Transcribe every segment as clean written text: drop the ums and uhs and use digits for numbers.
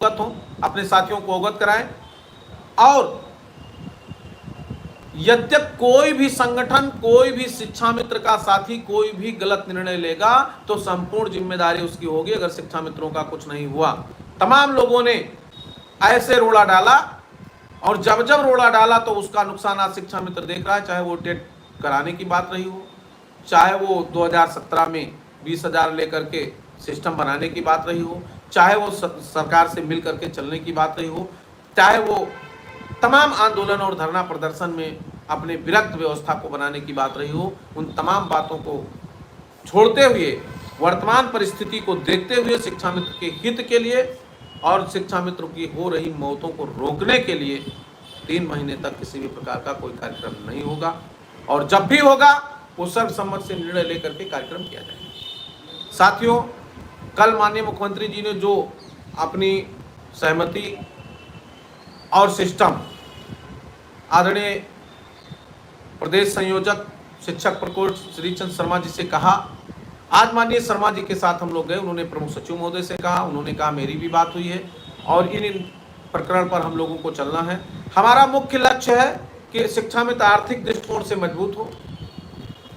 अवगत हों, अपने साथियों को अवगत कराएं। और यद्यप कोई भी संगठन, कोई भी शिक्षा मित्र का साथी कोई भी गलत निर्णय लेगा तो संपूर्ण जिम्मेदारी उसकी होगी। अगर शिक्षा मित्रों का कुछ नहीं हुआ, तमाम लोगों ने ऐसे रोड़ा डाला और जब जब रोड़ा डाला तो उसका नुकसान आज शिक्षा मित्र देख रहा है। चाहे वो टेट कराने की बात रही हो, चाहे वो 2017 में 20,000 लेकर के सिस्टम बनाने की बात रही हो, चाहे वो सरकार से मिल करके चलने की बात रही हो, चाहे वो तमाम आंदोलन और धरना प्रदर्शन में अपने विरक्त व्यवस्था को बनाने की बात रही हो, उन तमाम बातों को छोड़ते हुए वर्तमान परिस्थिति को देखते हुए शिक्षा मित्र के हित के लिए और शिक्षा मित्रों की हो रही मौतों को रोकने के लिए 3 महीने तक किसी भी प्रकार का कोई कार्यक्रम नहीं होगा। और जब भी होगा वो सर्वसम्मत से निर्णय लेकर के कार्यक्रम किया जाएगा। साथियों, कल माननीय मुख्यमंत्री जी ने जो अपनी सहमति और सिस्टम आदरणीय प्रदेश संयोजक शिक्षक प्रकोष्ठ श्री चंद शर्मा जी से कहा, आज माननीय शर्मा जी के साथ हम लोग गए, उन्होंने प्रमुख सचिव महोदय से कहा, उन्होंने कहा मेरी भी बात हुई है और इन प्रकरण पर हम लोगों को चलना है। हमारा मुख्य लक्ष्य है कि शिक्षा में आर्थिक दृष्टिकोण से मजबूत हो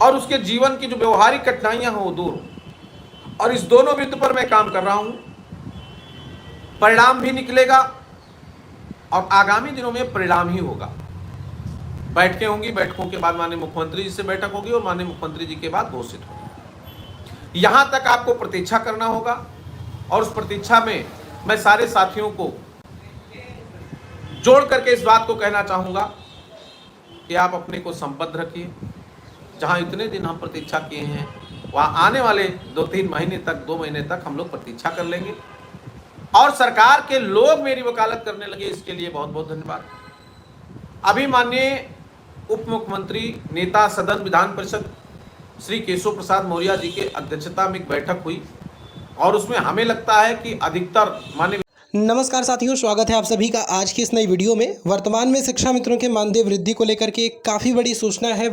और उसके जीवन की जो व्यवहारिक कठिनाइयां हो वो दूर हो। और इस दोनों बिंदु पर मैं काम कर रहा हूं। परिणाम भी निकलेगा और आगामी दिनों में परिणाम ही होगा। बैठकें होंगी, बैठकों के बाद माननीय मुख्यमंत्री जी से बैठक होगी और माननीय मुख्यमंत्री जी के बाद घोषित होगी। यहां तक आपको प्रतीक्षा करना होगा और उस प्रतीक्षा में मैं सारे साथियों को जोड़ करके इस बात को कहना चाहूंगा कि आप अपने को संबद्ध रखिए। जहां इतने दिन हम प्रतीक्षा किए हैं वहां आने वाले 2-3 महीने तक, 2 महीने तक हम लोग प्रतीक्षा कर लेंगे और सरकार के लोग मेरी वकालत करने लगे, इसके लिए बहुत बहुत धन्यवाद। अभी माननीय उप मुख्यमंत्री नेता सदन विधान परिषद श्री केशव प्रसाद मौर्य जी के अध्यक्षता में एक बैठक हुई और उसमें हमें लगता है कि अधिकतर माननीय। नमस्कार साथियों, स्वागत है आप सभी का आज की इस नई वीडियो में। वर्तमान में शिक्षा मित्रों के मानदेय वृद्धि को लेकर के एक काफ़ी बड़ी सूचना है।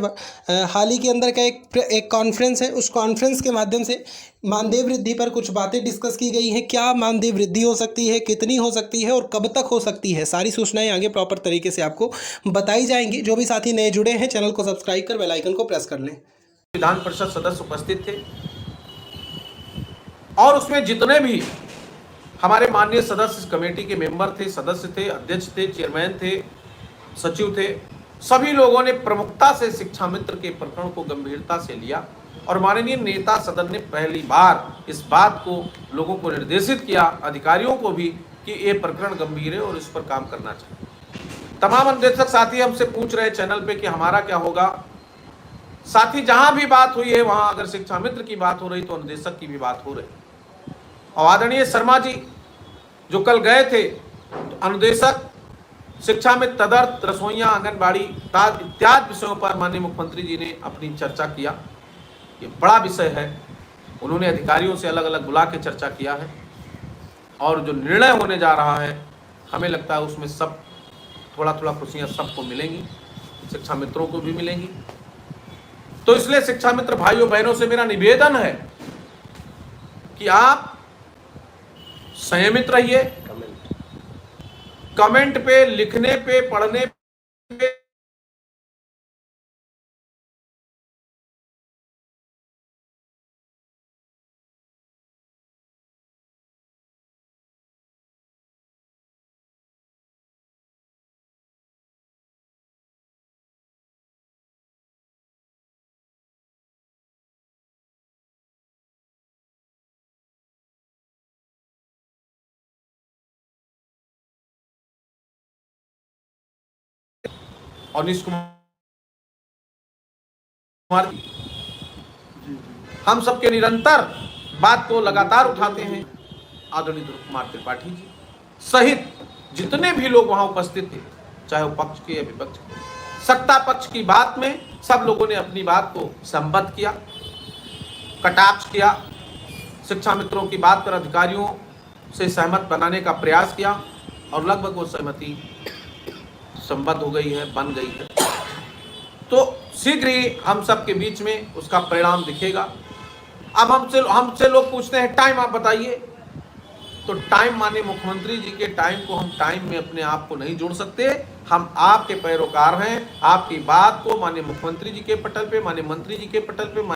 हाल ही के अंदर का एक कॉन्फ्रेंस है, उस कॉन्फ्रेंस के माध्यम से मानदेय वृद्धि पर कुछ बातें डिस्कस की गई हैं। क्या मानदेय वृद्धि हो सकती है, कितनी हो सकती है और कब तक हो सकती है, सारी सूचनाएं आगे प्रॉपर तरीके से आपको बताई जाएंगी। जो भी साथी नए जुड़े हैं, चैनल को सब्सक्राइब कर बेल आइकन को प्रेस कर लें। विधान परिषद सदस्य उपस्थित थे और उसमें जितने भी हमारे माननीय सदस्य कमेटी के मेंबर थे, सदस्य थे, अध्यक्ष थे, चेयरमैन थे, सचिव थे, सभी लोगों ने प्रमुखता से शिक्षा मित्र के प्रकरण को गंभीरता से लिया और माननीय नेता सदन ने पहली बार इस बात को लोगों को निर्देशित किया, अधिकारियों को भी, कि ये प्रकरण गंभीर है और इस पर काम करना चाहिए। तमाम अध्यक्षक साथी हमसे पूछ रहे चैनल पे कि हमारा क्या होगा। साथी, जहां भी बात हुई है वहां अगर शिक्षा मित्र की बात हो रही तो अनुदेशक की भी बात हो रही। और आदरणीय शर्मा जी जो कल गए थे तो अनुदेशक शिक्षा में तदर्थ, रसोइयां, आंगनबाड़ी इत्यादि विषयों पर माननीय मुख्यमंत्री जी ने अपनी चर्चा किया। ये बड़ा विषय है, उन्होंने अधिकारियों से अलग अलग बुला के चर्चा किया है और जो निर्णय होने जा रहा है हमें लगता है उसमें सब थोड़ा थोड़ा खुशियां सबको मिलेंगी, शिक्षा मित्रों को भी मिलेंगी। तो इसलिए शिक्षा मित्र भाइयों बहनों से मेरा निवेदन है कि आप संयमित रहिए। कमेंट पे, लिखने पे, पढ़ने पे और नीतीश कुमार हम सबके निरंतर बात को लगातार उठाते हैं। आदरणीय ध्रुव कुमार त्रिपाठी जी सहित जितने भी लोग वहां उपस्थित थे, चाहे वो पक्ष के या विपक्ष के, सत्ता पक्ष की बात में सब लोगों ने अपनी बात को संबद्ध किया, कटाक्ष किया, शिक्षा मित्रों की बात पर अधिकारियों से सहमत बनाने का प्रयास किया और लगभग वो सहमति संबद्ध हो गई है, बन गई है। तो शीघ्र ही हम सब के बीच में उसका परिणाम दिखेगा। अब हमसे लोग पूछते हैं टाइम आप बताइए, तो टाइम माननीय मुख्यमंत्री जी के टाइम को हम टाइम में अपने आप को नहीं जोड़ सकते। हम आपके पैरोकार हैं। आपकी बात को माननीय मुख्यमंत्री जी के पटल पे, माननीय मंत्री जी के पटल पे,